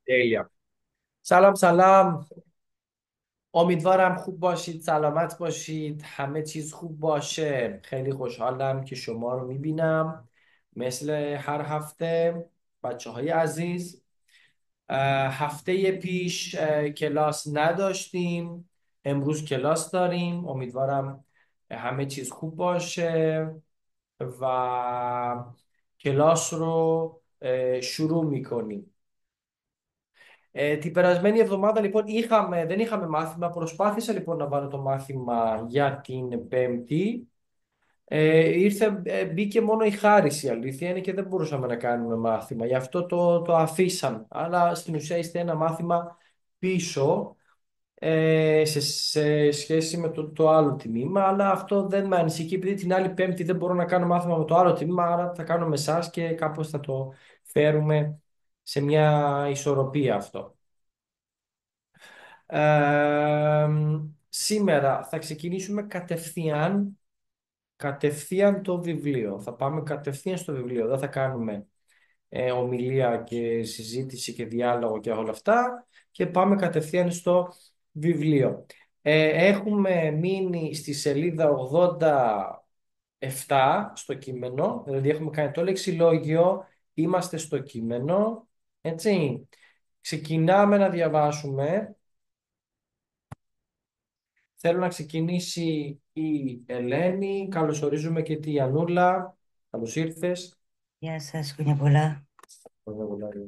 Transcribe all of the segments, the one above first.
τέλεια. سلام سلام. امیدوارم خوب باشید، سلامت باشید، همه چیز خوب باشه. خیلی خوشحالم که شما رو میبینم مثل هر هفته. بچه های عزیز، هفته پیش کلاس نداشتیم، امروز کلاس داریم. امیدوارم همه چیز خوب باشه و کلاس رو شروع میکنیم. Την περασμένη εβδομάδα λοιπόν δεν είχαμε μάθημα. Προσπάθησα λοιπόν να βάλω το μάθημα για την Πέμπτη. Μπήκε μόνο η Χάρις, η αλήθεια είναι, και δεν μπορούσαμε να κάνουμε μάθημα. Γι' αυτό το αφήσαμε. Αλλά στην ουσία είστε ένα μάθημα πίσω σε σχέση με το άλλο τμήμα. Αλλά αυτό δεν με ανησυχεί, επειδή την άλλη Πέμπτη δεν μπορώ να κάνω μάθημα με το άλλο τμήμα. Άρα θα κάνω με εσάς και κάπως θα το φέρουμε σε μια ισορροπία αυτό. Ε, Σήμερα θα ξεκινήσουμε κατευθείαν το βιβλίο. Θα πάμε κατευθείαν στο βιβλίο. Δεν θα κάνουμε ομιλία και συζήτηση και διάλογο και όλα αυτά. Και πάμε κατευθείαν στο βιβλίο. Έχουμε μείνει στη σελίδα 87 στο κείμενο. Δηλαδή έχουμε κάνει το λεξιλόγιο. Είμαστε στο κείμενο. Έτσι. Ξεκινάμε να διαβάσουμε. Θέλω να ξεκινήσει η Ελένη. Καλωσορίζουμε και τη Ιαννούλα. Καλώς ήρθες. Γεια σας, χρόνια πολλά. Ωραία, ωραία.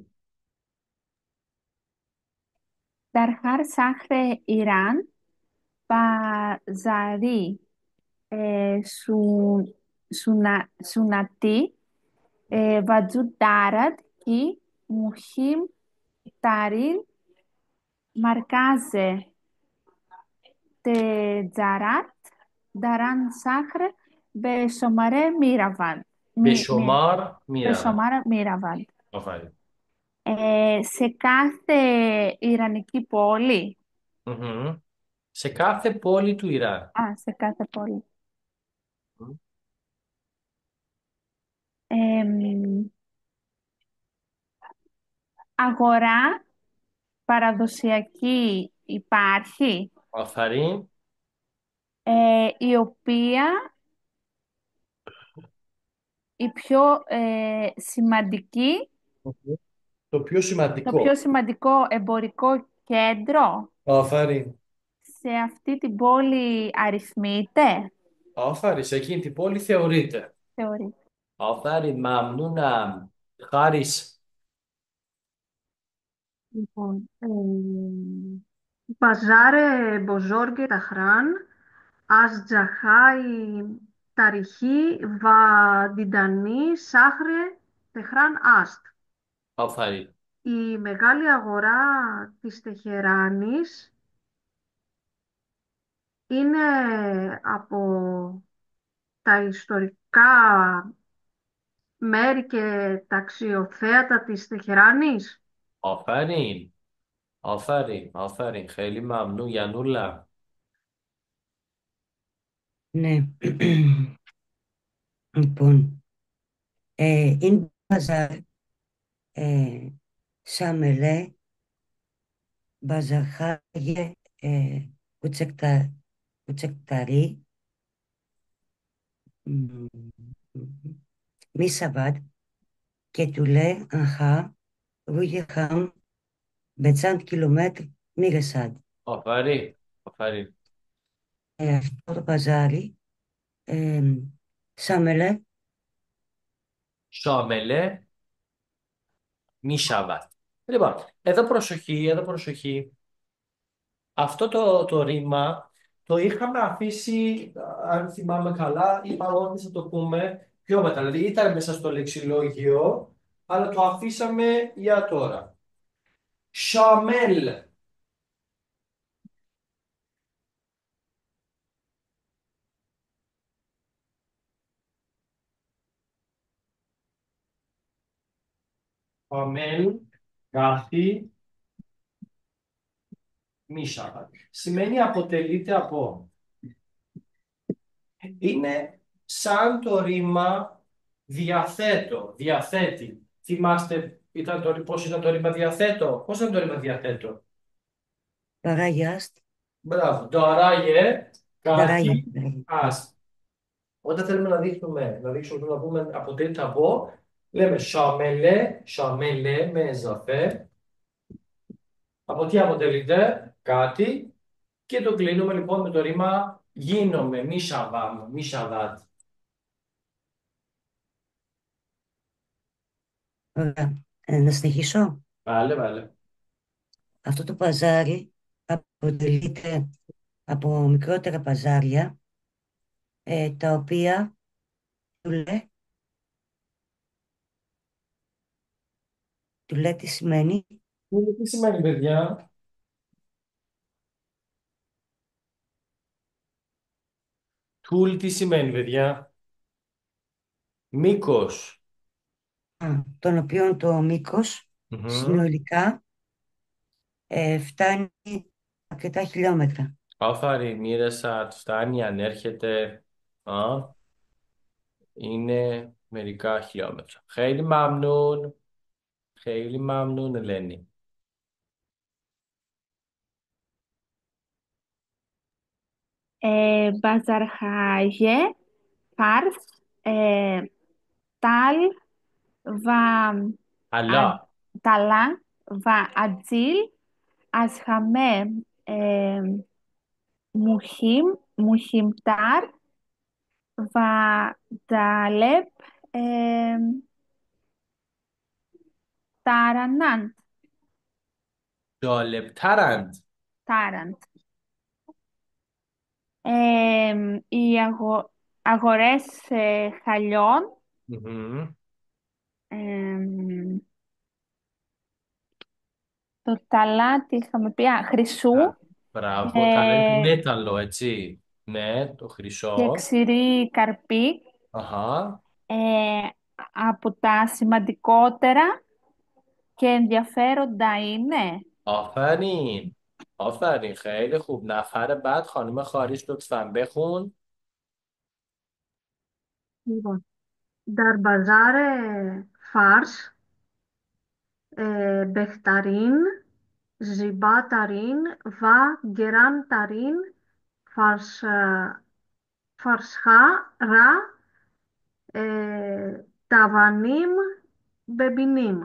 در شهر ایران بازاری سنتی وجود دارد که مهمترین مرکز تجارت در آن شهر به شماره می روند. به شمار به میروند. شمار می روند. آفرین. Σε κάθε Ιρανική πόλη, Μμμ. Σε κάθε πόλη του Ιράν. σε κάθε πόλη, Μμ. εμ, αγορά παραδοσιακή υπάρχει, آفرین. η οποία η πιο σημαντική, Μμμ. Το πιο το πιο σημαντικό. σημαντικό εμπορικό κέντρο Αφαρίν. σε αυτή την πόλη αριθμείται, Αφαρίν. Σε εκείνη την πόλη θεωρείται. θεωρείται. Αφαρίν. Μαμνούνα. Χάρις. Λοιπόν, Μπαζάρε Μποζόργε Ταχράν, Ας Τζαχάι Ταριχή Βα Διντανή Σάχρε Τεχράν Άστ. آفرین. Η μεγάλη αγορά της Τεχεράνης είναι από τα ιστορικά μέρη και τα αξιοθέατα της Τεχεράνης. آفرین. آفرین. آفرین. خیلی ممنون یانولا. Ναι. Λοιπόν, είναι μπαζάρ σαμελέ μπαζαχάγε κουτσεκταρί μισαβάτ και του λέ αχά ρούγε χαμ μπετσάντ κιλομέτρ μίγεσάντ. آفرین. آفرین. Αυτό το μπαζάρι σαμελέ شامله می شود. Λοιπόν, εδώ προσοχή, εδώ προσοχή. Αυτό το ρήμα το είχαμε αφήσει, αν θυμάμαι καλά, είπαμε ότι θα το πούμε πιο μετά. Δηλαδή ήταν μέσα στο λεξιλόγιο, αλλά το αφήσαμε για τώρα. Σαμέλ. Σαμέλ, γράφει, μη σάβα. Σημαίνει αποτελείται από. Είναι σαν το ρήμα διαθέτω, διαθέτει. Θυμάστε Πώς ήταν το ρήμα διαθέτω. Πώς ήταν το ρήμα διαθέτω. Παράγιαστ. Μπράβο. Το αράγε Δαράγια. κάτι. Ας. Όταν θέλουμε να δείξουμε να πούμε από τι θα πω, λέμε σαμελέ με εζαφέ. Από τι αποτελείται κάτι και το κλείνουμε λοιπόν με το ρήμα γίνομαι, μη σαβάμ, μη σαβάτ. Ωραία. Να συνεχίσω. Βάλε, βάλε. Αυτό το παζάρι αποτελείται από μικρότερα παζάρια, τα οποία του λέει τι σημαίνει. Τι σημαίνει, παιδιά? Τούλ τι σημαίνει, παιδιά? Μήκος. Των οποίων το μήκος Μμμ. συνολικά φτάνει αρκετά χιλιόμετρα. Άφαρη, μοίρασα, φτάνει, ανέρχεται. Α, είναι μερικά χιλιόμετρα. Χέιλι μαμνούν, Ελένη. بازرخایه فارس تال و ع- Αλλά, تلا و عجیل از همه مهم مهمتر و جالب ترانند جالبترند. ترند οι αγορές χαλιών, Μμμ. εμ, το ταλά, τι είχαμε πει, χρυσού Α, μπράβο, τα λένε ε, μέταλλο, έτσι. Ναι, το και χρυσό. ξηρή καρπή. Αχα. Ε, από τα σημαντικότερα και ενδιαφέροντα είναι آفرین آفرین خیلی خوب نفر بعد خانم خاریش لطفا بخون. Λοιπόν, Νταρμπαζάρε Φάρς, Μπεχταρίν, Ζιμπάταρίν, Βα Γκεράνταρίν, Φαρσ, Φαρσχά, Ρα, Ταβανίμ, Μπεμπινίμ.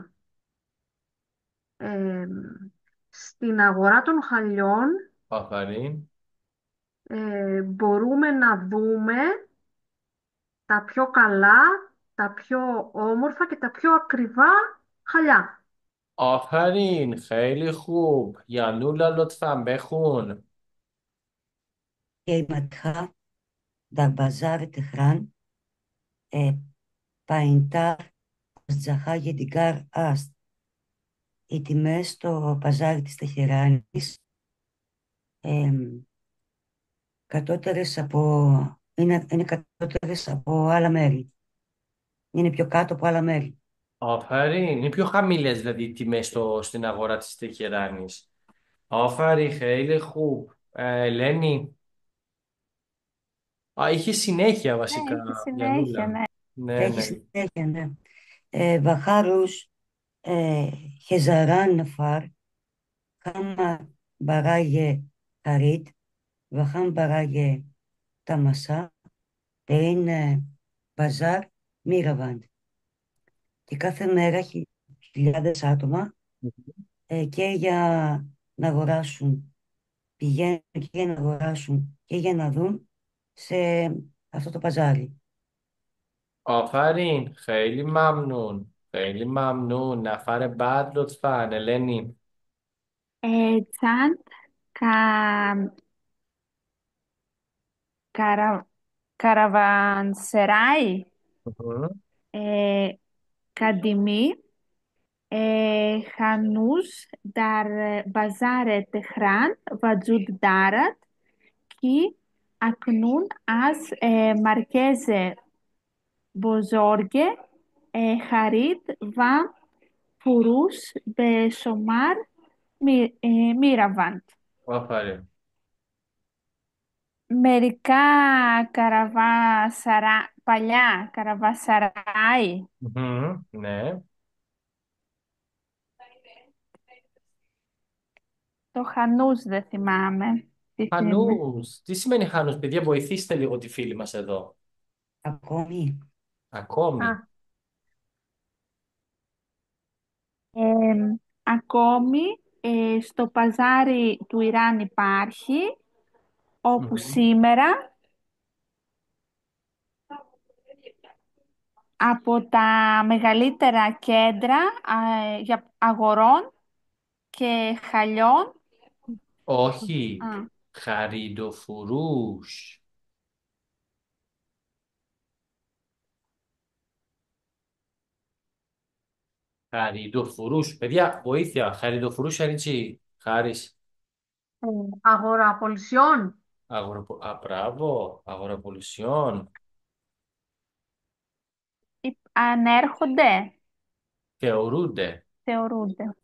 Ε, Στην αγορά των χαλιών آفرین μπορούμε να δούμε τα πιο καλά, τα πιο όμορφα και τα πιο ακριβά χαλιά. آفرین خیلی خوب یانولا لطفا بخون. Και η ματχά Νταρμπαζάρ Τεχράν Παϊντάρ Τζαχά Γεντιγκάρ Αστ. Οι τιμές στο παζάρι της Τεχεράνης ε, είναι κατώτερες από άλλα μέρη. Είναι πιο κάτω από άλλα μέρη. آفرین είναι πιο χαμηλές δηλαδή οι τιμές στην αγορά της Τεχεράνης. آفرین خیلی خوب Ελένη. Είχε συνέχεια βασικά, έχει συνέχεια, Γιαννούλα. ναι. Ναι, Έχει ναι. συνέχεια, ναι. Βαχάρους Χεζαράν Ναφάρ Χάμα Μπαράγε Χαρίτ Βαχάμ Μπαράγε Ταμασά είναι Μπαζάρ Μίραβαντ. Και κάθε μέρα χιλιάδες άτομα και για να αγοράσουν, πηγαίνουν και για να αγοράσουν και για να δουν σε αυτό το παζάρι. آفرین خیلی ممنون خیلی ممنون نفر بعد لطفا النی. Τσάντ κα, καρα, καραβανσεράι Mhm. ε, καντιμή χανούς dar bazare Tehran vajud darat ki aknun as markeze bozorge harit va furus be shomar miravand. آفرین Μερικά παλιά καραβασαράι Mhm. Ναι. Το χανούς δεν θυμάμαι. Τι είναι. Χανούς. Τι σημαίνει χανούς, παιδιά, βοηθήστε λίγο τη φίλη μας εδώ. Ακόμη. Ακόμη. Α, Ακόμη στο παζάρι του Ιράν υπάρχει, όπου Μμμ. σήμερα από τα μεγαλύτερα κέντρα για αγορών και χαλιών. Όχι. Α, Χαριντοφουρούς. Χαριντοφουρούς. Παιδιά, βοήθεια. Χαριντοφουρούς είναι έτσι. Χάρης. αγοραπολισιών. Μπράβο. Αγοραπολισιών. ανέρχονται, Θεωρούνται. θεωρούνται.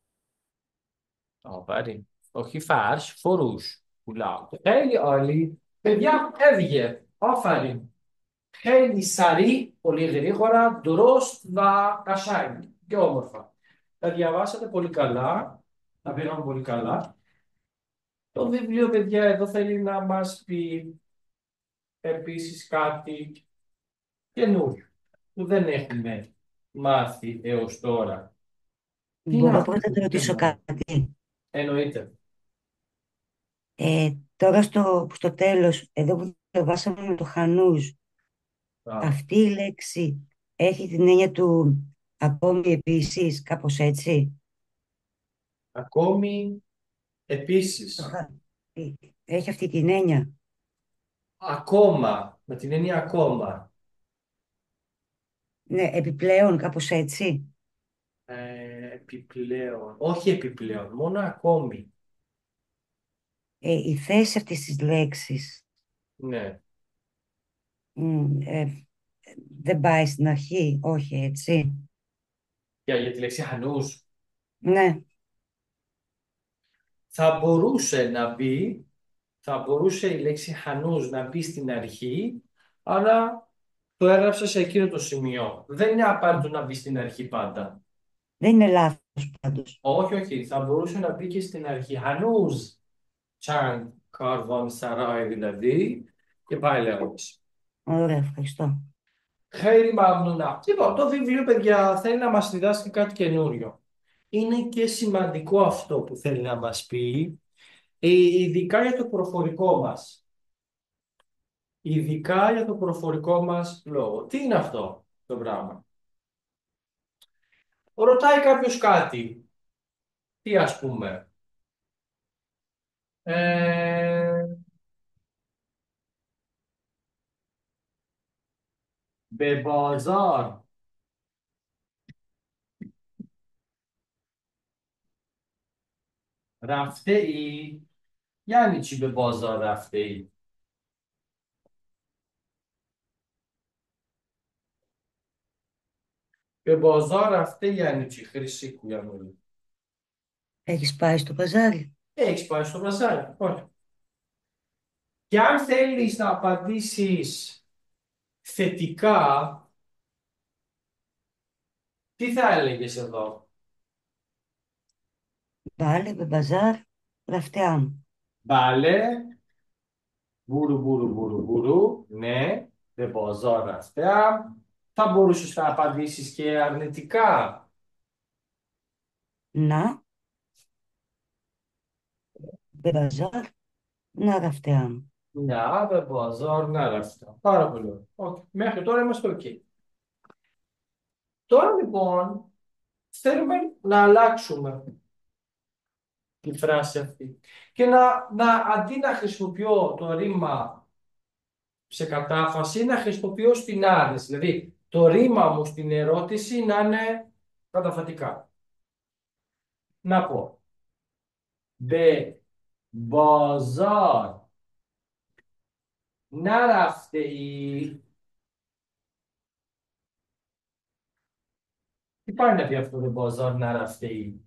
Πάρει. Όχι φάρς, φορούς. Πουλάω. Χέλη όλοι. Παιδιά, έβγε. Όφαρη. Χέλη σαρή, πολύ γρήγορα, ντρόστ βα κασάι. Και όμορφα. Τα διαβάσατε πολύ καλά. Τα πήραμε πολύ καλά. Το βιβλίο, παιδιά, εδώ θέλει να μας πει επίσης κάτι καινούριο που δεν έχουμε μάθει έως τώρα. Τι είναι Μπορώ αυτό πρώτα να που te ρωτήσω θέλουμε. κάτι. Εννοείται. Τώρα στο τέλος, εδώ που διαβάσαμε με το χανούζ, Μπράβο. αυτή η λέξη έχει την έννοια του ακόμη επίσης, κάπως έτσι. Ακόμη, Το επίσης, χα- Έχει αυτή την έννοια. ακόμα, με την έννοια ακόμα, Ναι, επιπλέον, κάπως έτσι. επιπλέον, όχι επιπλέον, μόνο ακόμη. Η θέση αυτής της λέξης Ναι. μ, δεν πάει στην αρχή, όχι έτσι. Για τη λέξη χανούς, Ναι, θα μπορούσε να μπει, θα μπορούσε η λέξη χανούς να μπει στην αρχή, αλλά το έγραψα σε εκείνο το σημείο. Δεν είναι απαραίτητο να μπει στην αρχή πάντα. δεν είναι λάθος πάντως. Όχι, όχι, θα μπορούσε να μπει και στην αρχή. Χανούς, τσάν, καρβόν, σαράι δηλαδή, και πάει λέγοντας. Ωραία, ευχαριστώ. Χαίρι Μαμνούνα. Λοιπόν, το βιβλίο, παιδιά, θέλει να μας διδάσκει κάτι καινούριο. Είναι και σημαντικό αυτό που θέλει να μας πει, ειδικά για το προφορικό μας. Ειδικά για το προφορικό μας λόγο. Τι είναι αυτό το πράγμα. Ρωτάει κάποιος κάτι. Τι ας πούμε. Ε, Μπεμπαζάρ. رفته ای؟ یعنی چی به بازار رفته ای؟ به بازار رفته یعنی چی؟ خیلی σίγουρα. Έχεις πάει στο παζάρι. Έχεις πάει στο μπαζάρι. Όχι. Και αν θέλεις να απαντήσεις θετικά, τι θα έλεγες εδώ. Πάλι με μπαζάρ, γραφτέα μου. Μπάλε, μπουρου μπουρου μπουρου μπουρου, ναι, به بازار رفتم. Θα μπορούσες να απαντήσεις και αρνητικά. Να, με μπαζάρ, να γραφτέα μου. Ναι, به بازار نرفتم. Πάρα πολύ ωραία. Okay. Μέχρι τώρα είμαστε ok. Τώρα λοιπόν θέλουμε να αλλάξουμε τη φράση αυτή και αντί να χρησιμοποιώ το ρήμα σε κατάφαση, να χρησιμοποιώ στην άρνηση. Δηλαδή το ρήμα μου στην ερώτηση να είναι καταφατικά. Να πω. به بازار نرفته ای. Τι πάει να πει αυτό το بازار نرفته ای.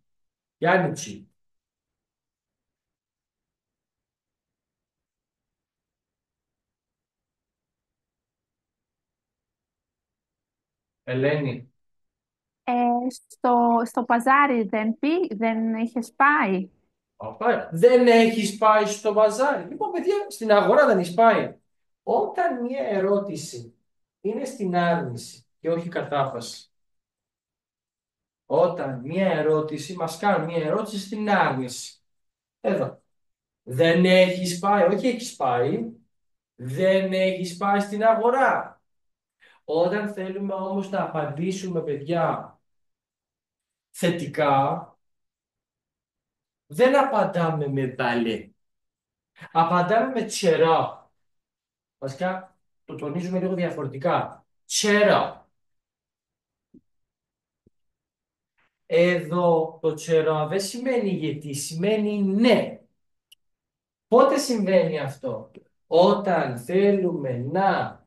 Yani چی. Ελένη. Στο παζάρι δεν είχες πάει. Δεν έχεις πάει στο μπαζάρι. Λοιπόν, παιδιά, στην αγορά δεν έχεις πάει. Όταν μια ερώτηση είναι στην άρνηση και όχι κατάφαση. Όταν μια ερώτηση, μας κάνουν μια ερώτηση στην άρνηση. Εδώ. Δεν έχεις πάει, όχι έχεις πάει. Δεν έχεις πάει στην αγορά. Όταν θέλουμε όμως να απαντήσουμε, παιδιά, θετικά, δεν απαντάμε με μπαλέ. Απαντάμε με τσερά. Βασικά, το τονίζουμε λίγο διαφορετικά. Τσερά. Εδώ το τσερά δεν σημαίνει γιατί, σημαίνει ναι. Πότε συμβαίνει αυτό? Όταν θέλουμε να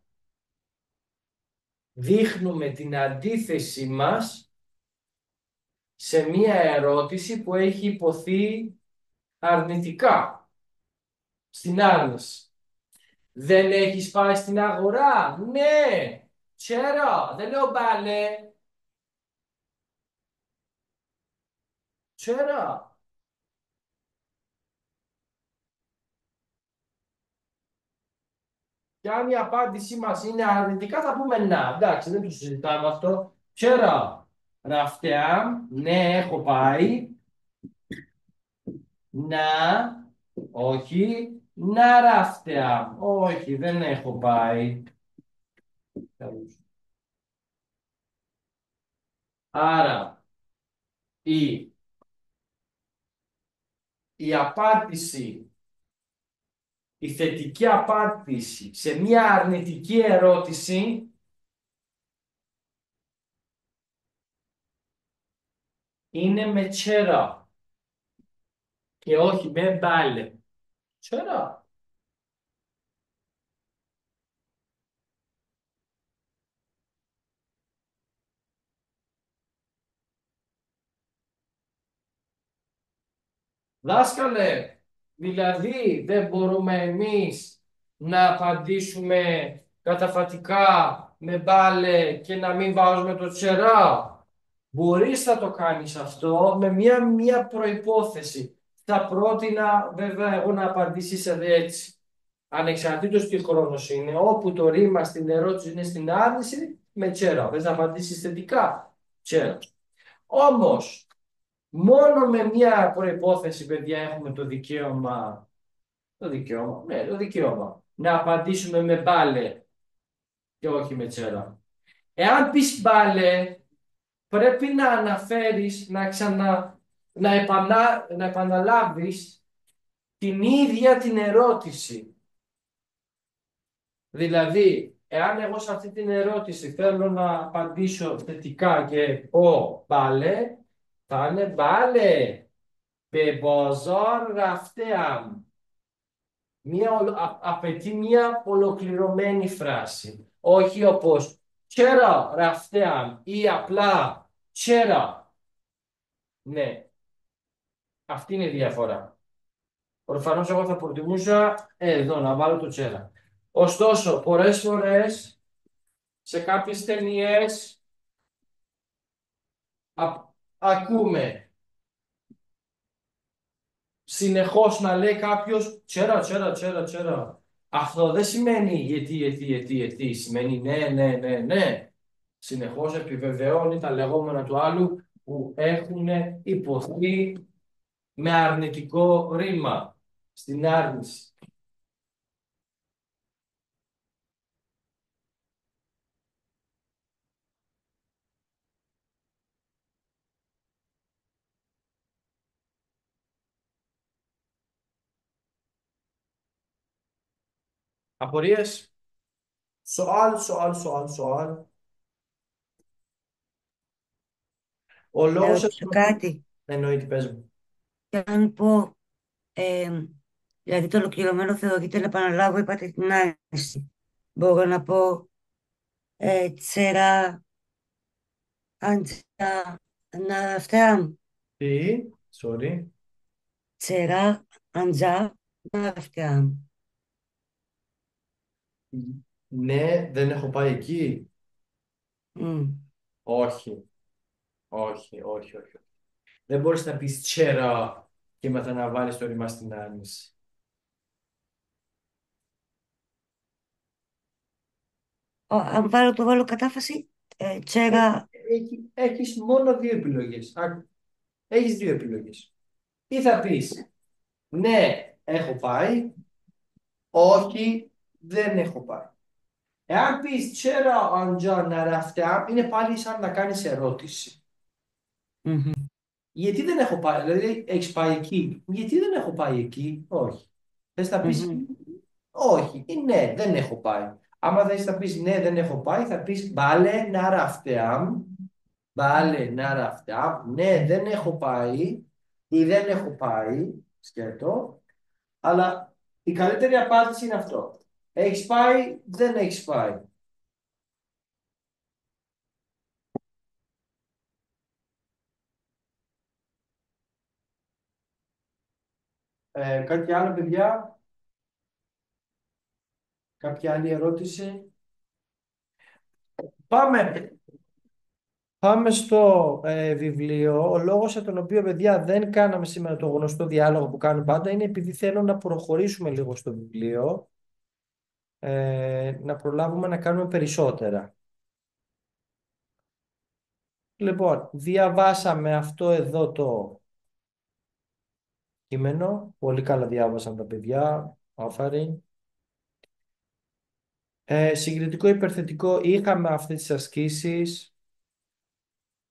δείχνουμε την αντίθεση μας σε μία ερώτηση που έχει υποθεί αρνητικά, στην άρνηση. Δεν έχεις πάει στην αγορά? Ναι, ξέρω, δεν λέω μπάλε. Ξέρω. Και αν η απάντησή μας είναι αρνητικά θα πούμε να. Εντάξει, δεν το συζητάμε αυτό. Ξέρω. Ραφτεάμ, ναι, έχω πάει. Να, όχι. Να ραφτεάμ, όχι, δεν έχω πάει. Άρα, η, η απάντηση, η θετική απάντηση σε μια αρνητική ερώτηση είναι με τσέρα και όχι με μπάλε. Τσέρα. Δάσκαλε, δηλαδή δεν μπορούμε εμείς να απαντήσουμε καταφατικά με μπάλε και να μην βάζουμε το τσερά. Μπορείς να το κάνεις αυτό με μια προϋπόθεση. Θα πρότεινα βέβαια εγώ να απαντήσεις έτσι. Ανεξαρτήτως τι χρόνος είναι, όπου το ρήμα στην ερώτηση είναι στην άρνηση, με τσέρα. Θες να απαντήσεις θετικά, τσέρα. Όμως, μόνο με μια προϋπόθεση, παιδιά, έχουμε το δικαίωμα να απαντήσουμε με μπάλε και όχι με τσέρα. Εάν πεις μπάλε, πρέπει να αναφέρεις, να επαναλάβεις την ίδια την ερώτηση. Δηλαδή, εάν εγώ σε αυτή την ερώτηση θέλω να απαντήσω θετικά και πω μπάλε, θα είναι μπάλε. به بازار رفته‌ام. Απαιτεί μια ολοκληρωμένη φράση. Όχι όπως «Τσέρα رفته‌ام» ή απλά «Τσέρα». Ναι, αυτή είναι η διαφορά. Προφανώς εγώ θα προτιμούσα εδώ να βάλω το «Τσέρα». Ωστόσο, πολλές φορές σε κάποιες ταινίες ακούμε συνεχώς να λέει κάποιος τσέρα, τσέρα, τσέρα, τσέρα. Αυτό δεν σημαίνει γιατί, σημαίνει ναι, ναι, ναι, ναι. Συνεχώς επιβεβαιώνει τα λεγόμενα του άλλου που έχουν υποθεί με αρνητικό ρήμα στην άρνηση. Απορίες? Σοάλ. Ο Να λόγος ρωτήσω κάτι. εννοείται, πες μου. Και αν πω, δηλαδή το ολοκληρωμένο θεωρείται να επαναλάβω, είπατε την άρνηση. Μπορώ να πω τσερά, αντζά, να φτιάμ. Τι, sorry. Τσερά, αντζά, να φτιάμ. Ναι, δεν έχω πάει εκεί. Mm. Όχι. Δεν μπορείς να πεις τσέρα και μετά να βάλεις το ρήμα στην άρνηση. Αν βάλω κατάφαση, τσέρα. Έχεις μόνο δύο επιλογές. Έχεις δύο επιλογές. Ή θα πεις, ναι, έχω πάει, όχι, δεν έχω πάει. Εάν πεις, τσέρα αντζά να ραφτά, είναι πάλι σαν να κάνεις ερώτηση. Μμμ, Γιατί δεν έχω πάει, δηλαδή έχεις πάει εκεί. Γιατί δεν έχω πάει εκεί, όχι. Θες να πεις, μμμ. όχι ή ναι, δεν έχω πάει. Άμα θες να πεις ναι, δεν έχω πάει, θα πεις μπάλε να ραφτεάμ, μπάλε να ραφτεάμ, ναι, δεν έχω πάει ή δεν έχω πάει, σκέτο, αλλά η καλύτερη απάντηση είναι αυτό. Έχεις πάει, δεν έχεις πάει. Κάτι άλλο, παιδιά, κάποια άλλη ερώτηση. Πάμε. Πάμε στο βιβλίο. Ο λόγος για τον οποίο, παιδιά, δεν κάναμε σήμερα το γνωστό διάλογο που κάνουμε πάντα είναι επειδή θέλω να προχωρήσουμε λίγο στο βιβλίο, να προλάβουμε να κάνουμε περισσότερα. Λοιπόν, διαβάσαμε αυτό εδώ το κείμενο. Πολύ καλά διάβασαν τα παιδιά. Άφαρη. Συγκριτικό υπερθετικό. Είχαμε αυτές τις ασκήσεις.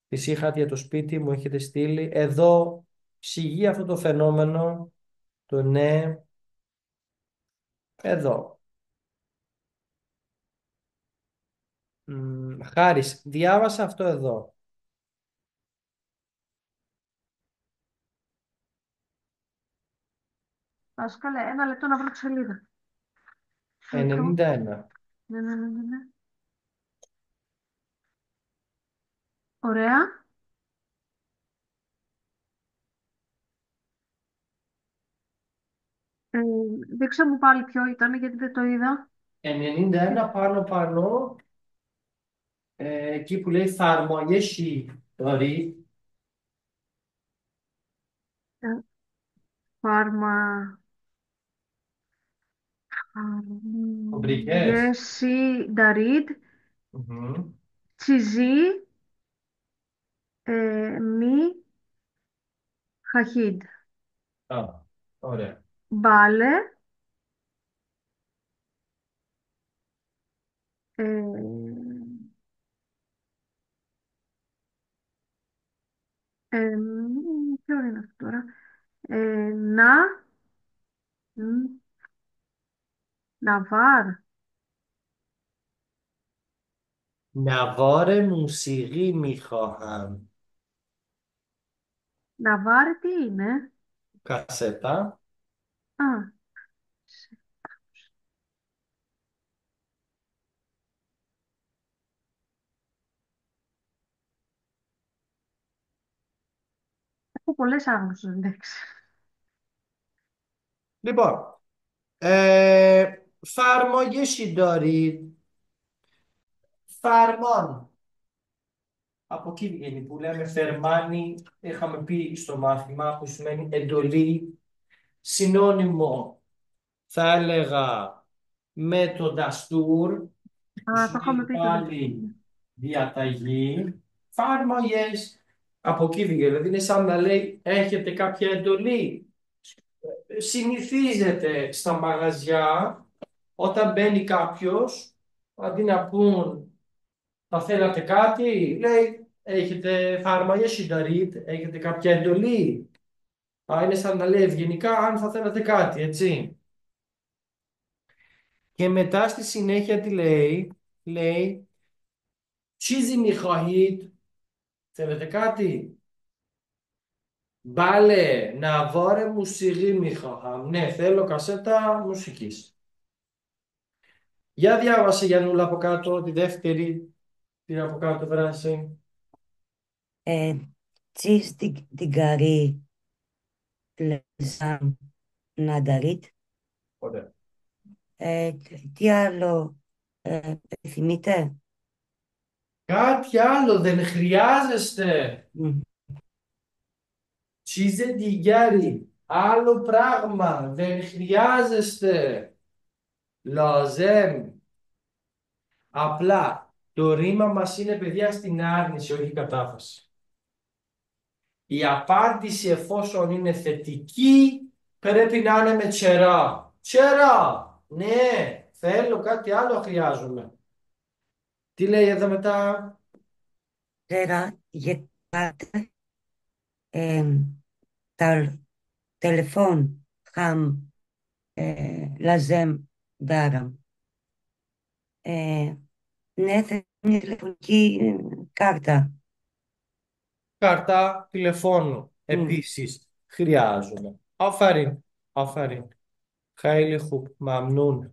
Τις είχατε για το σπίτι, μου έχετε στείλει. Εδώ εξηγεί αυτό το φαινόμενο. Το ναι. Εδώ. Χάρης, διάβασα αυτό εδώ. Δάσκαλε, ένα λεπτό να βρω τη σελίδα. Λεπτό. 91. Ναι, ναι, ναι, ναι, ναι. Ωραία. Ε, δείξε μου πάλι ποιο ήταν, γιατί δεν το είδα. 91 πάνω πάνω, εκεί που λέει εφαρμογές δωρή, Ε, Φάρμα... το βρήκες. Γεσί Νταρίτ, Μμμ. Τσιζί, Μη, Χαχίντ. Α, ωραία. Μπάλε, ε, ποιο είναι αυτό τώρα. Να, Ναβάρ. نوار موسیقی میخواهم. Ναβάρ τι είναι. کاستا. Α, έχω πολλές άγνωστες λέξεις. Λοιπόν, فرمایشی دارید. فرمان. Από εκεί βγαίνει που λέμε φερμάνι, είχαμε πει στο μάθημα που σημαίνει εντολή, συνώνυμο θα έλεγα με το νταστούρ, που Α, το είχαμε σημαίνει πει και το πάλι διαταγή, φάρμαγες, από εκεί βγαίνει, δηλαδή είναι σαν να λέει έχετε κάποια εντολή. Συνηθίζεται στα μαγαζιά όταν μπαίνει κάποιος, αντί να πούν θα θέλατε κάτι, λέει έχετε φάρμαγε συνταρίτ, έχετε κάποια εντολή. Είναι σαν να λέει ευγενικά αν θα θέλατε κάτι, έτσι. Και μετά στη συνέχεια τι λέει, λέει τσίζι μη χαχίτ, θέλετε κάτι. Μπάλε, να βόρε μουσική μη χαχάμ. Ναι, θέλω κασέτα μουσικής. Για διάβασε Γιαννούλα από κάτω, τη δεύτερη, την από κάτω φράση. Τσις την καρή πλεσάμ νανταρίτ. Ωραία. Τι άλλο θυμείτε. Κάτι άλλο δεν χρειάζεστε. Μμ. Τσίζε διγκάρι. Άλλο πράγμα. Δεν χρειάζεστε. Λαζέμ. Απλά το ρήμα μας είναι, παιδιά, στην άρνηση, όχι κατάφαση. Η απάντηση, εφόσον είναι θετική, πρέπει να είναι με τσερά. Τσερά! Ναι, θέλω κάτι άλλο, χρειάζομαι. Τι λέει εδώ μετά? Τέρα, γετάτε, τα τηλεφών, χαμ, λαζέμ, ντάραμ. Ναι, θα είναι τηλεφωνική κάρτα. Κάρτα τηλεφώνου. Μμ. Επίσης, χρειάζομαι. Αφαρίν, αφαρίν. Χάιλι χουπ, μαμνούν.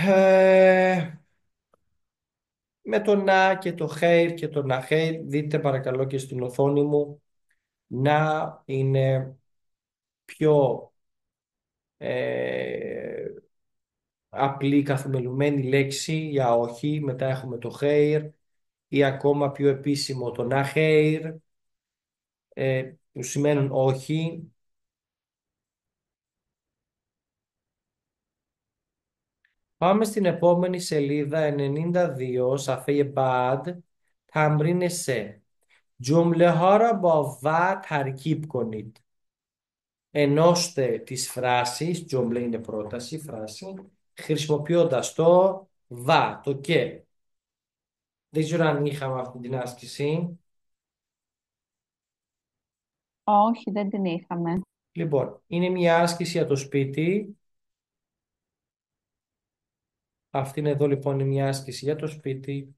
Ε, με το να και το χέιρ και το να χέιρ, δείτε παρακαλώ και στην οθόνη μου, να είναι πιο ε, απλή καθομιλουμένη λέξη για όχι, μετά έχουμε το χέιρ ή ακόμα πιο επίσημο το να χέιρ, που σημαίνουν όχι. Πάμε στην επόμενη σελίδα 92, صفحه بعد تمرین 3. جمله ها را با و ترکیب کنید. Ενώστε τις φράσεις, جمله είναι πρόταση, φράση, χρησιμοποιώντας το βα, το και. Δεν ξέρω αν είχαμε αυτή την άσκηση. Όχι, δεν την είχαμε. Λοιπόν, είναι μια άσκηση για το σπίτι. Αυτή είναι εδώ λοιπόν είναι μια άσκηση για το σπίτι.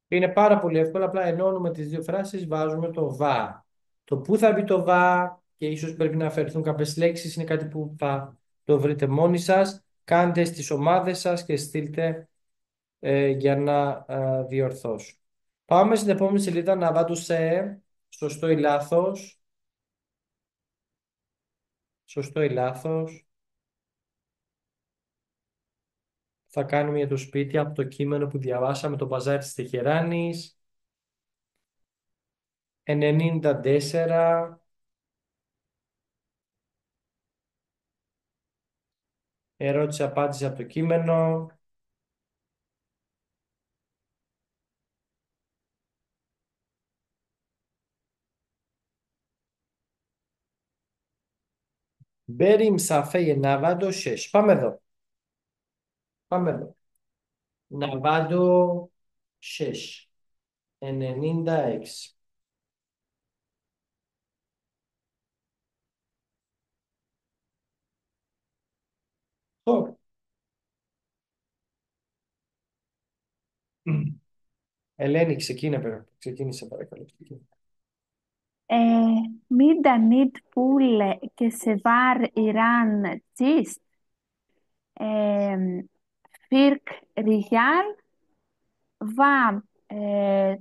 Είναι πάρα πολύ εύκολο, απλά ενώνουμε τις δύο φράσεις, βάζουμε το βα. Το πού θα μπει το βα και ίσως πρέπει να αφαιρεθούν κάποιες λέξεις είναι κάτι που θα το βρείτε μόνοι σας. Κάντε στις ομάδες σας και στείλτε για να διορθώσω. Πάμε στην επόμενη σελίδα να βάλω σε σωστό ή λάθος. Σωστό ή λάθος. Θα κάνουμε για το σπίτι από το κείμενο που διαβάσαμε, το μπαζάρι της Τεχεράνης. 94. Ερώτηση απάντηση από το κείμενο. Μπέριμ σαφέ ναβάντο σες. Πάμε εδώ. Πάμε εδώ. Ναβάντο σες. 96. Ω. Ελένη, ξεκίνησε παρακαλώ. Μη πουλε και σε βάρ Ιράν τσίστ. Φίρκ Ριγιάλ βαμ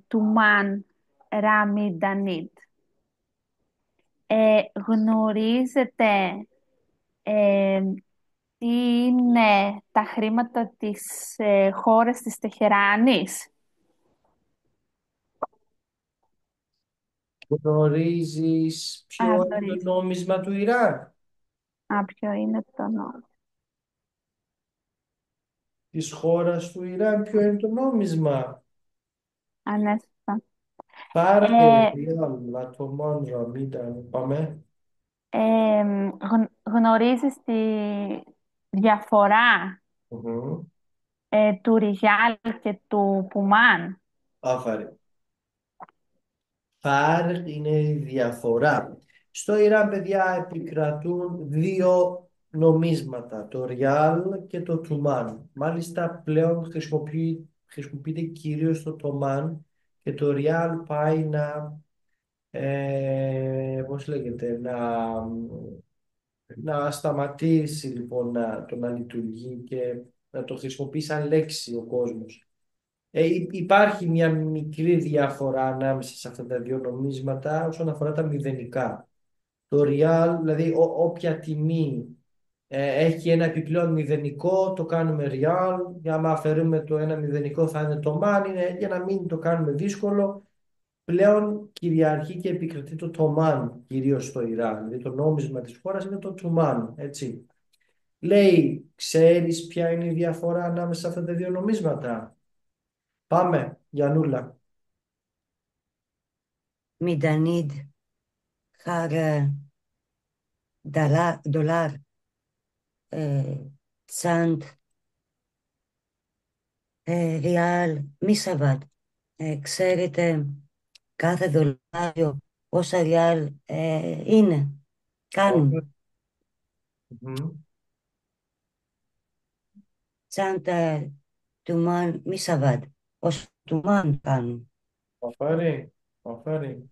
τουμάν Ραμιντανίτ. Γνωρίζετε ε, τι είναι τα χρήματα της χώρας της Τεχεράνης? Γνωρίζεις ποιο είναι το Γνωρίζω. νόμισμα του Ιράν, Ποιο είναι το νόμο? της χώρας του Ιράν, ποιο είναι το νόμισμα? Ανέστα. Πάρε, Ε, λατωμόν, ραμίταν, πάμε. Γνωρίζεις τη διαφορά Μμμ. του Ριγιάλ και του Πουμάν? Άφαρη. Φάρ είναι η διαφορά. Στο Ιράν, παιδιά, επικρατούν δύο νομίσματα, το ριάλ και το τουμάν. Μάλιστα, πλέον χρησιμοποιείται κυρίως το τομάν και το ριάλ πάει πώς λέγεται, να σταματήσει λοιπόν να λειτουργεί και να το χρησιμοποιεί σαν λέξη ο κόσμος. Υπάρχει μια μικρή διαφορά ανάμεσα σε αυτά τα δύο νομίσματα όσον αφορά τα μηδενικά. Το real, δηλαδή όποια τιμή Έχει και ένα επιπλέον μηδενικό, το κάνουμε real. Για άμα αφαιρούμε το ένα μηδενικό θα είναι το man. Είναι για να μην το κάνουμε δύσκολο. Πλέον κυριαρχεί και επικρατεί το τομάν κυρίως στο Ιράν. Δηλαδή το νόμισμα της χώρας είναι το τουμάν, έτσι. Λέει, ξέρεις ποια είναι η διαφορά ανάμεσα σε αυτά τα δύο νομίσματα? Πάμε, Γιαννούλα. Μιντανίδ, χαρ, δολάρ, τσάντ, ριάλ, μισαβάτ. Ξέρετε κάθε δολάριο πόσα ριάλ είναι, Ωραία. κάνουν. Μμμ. Τσάντ τουμάν μισαβάτ. Πόσο τουμάν κάνουν. Οφέρει, οφέρει.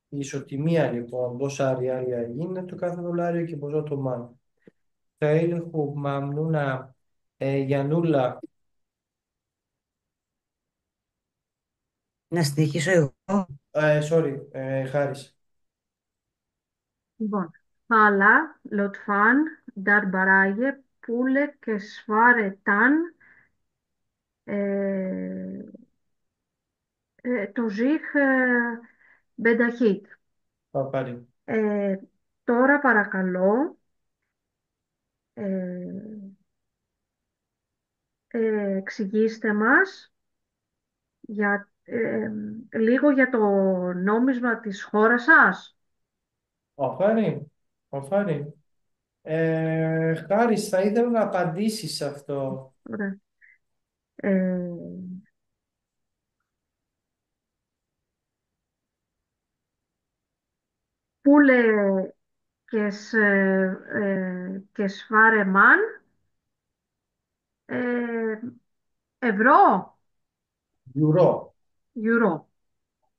Η ισοτιμία λοιπόν, πόσα ριάλια είναι το κάθε δολάριο και πόσο τομάν. خیلی خوب ممنونم. Γιαννούλα, Να συνεχίσω εγώ. sorry, Χάρης. Λοιπόν, Φάλα, Λοτφάν, Νταρμπαράγε, Πούλε και Σφάρεταν, το Ζιχ Μπενταχίτ. Παπάρι. Ε, Τώρα παρακαλώ, ε, εξηγήστε μας λίγο για το νόμισμα της χώρας σας. Οφέρει, οφέρει. Χάρης, θα ήθελα να απαντήσεις σε αυτό. Ωραία. Ε, Πούλε και Σφάρεμαν, ε, ευρώ, Γιουρό. euro,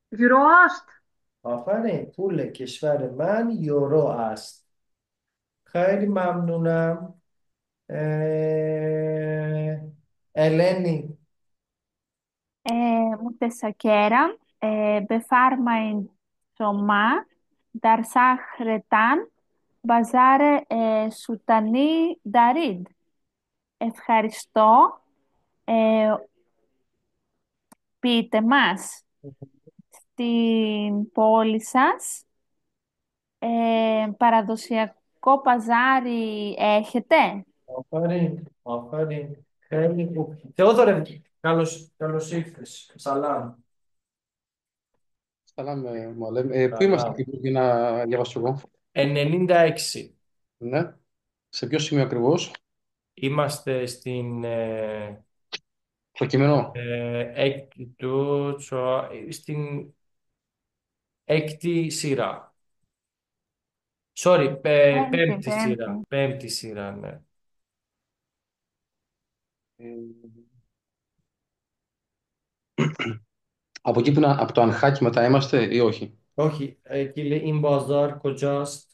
euroast. Οφέρει, πούλε και σφαίρεμαν, γιουρό αστ. خیلی ممنونم. Ελένη, متشکرم. بفرمایید شما در شهرتان بازار سوتانی دارید. ευχαριστώ. Ε, Πείτε μας, στην πόλη σας παραδοσιακό παζάρι έχετε? οφέρει, οφέρει. خیلی خوب. Θεόδωρε, καλώς ήρθες. Σαλάμ. Σαλάμ, Μουαλέμ. Πού είμαστε Σαλάμ. ακριβώς για να διαβάσω εγώ? 96. Ναι. Σε ποιο σημείο ακριβώς? Είμαστε στην Στο κείμενο. στην έκτη σειρά. Sorry, Πέμπτη, πέμπτη σειρά. πέμπτη. Πέμπτη σειρά, ναι. Ε, από εκεί που είναι, από το Ανχάκι μετά είμαστε ή όχι? Όχι, εκεί λέει این بازار کجاست.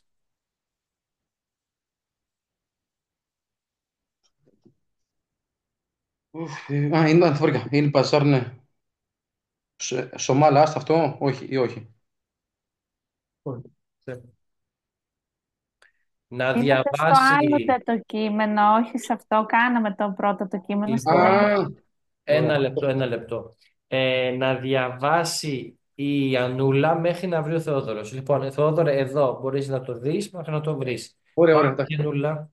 Είναι, βρήκα. Είναι Μπαζάρ, ναι. Σομάλα, άστα αυτό, όχι ή όχι? Όχι. Να Είμαστε στο διαβάσει, άλλο το κείμενο, όχι σε αυτό. Κάναμε το πρώτο το κείμενο στο λοιπόν, δεύτερο. Α, ένα ωραία. λεπτό, ένα λεπτό. Να διαβάσει η Ανούλα μέχρι να βρει ο Θεόδωρος. Λοιπόν, Θεόδωρε, εδώ μπορείς να το δεις μέχρι να το βρεις. Ωραία, ωραία, Πάμε, εντάξει. Ανούλα.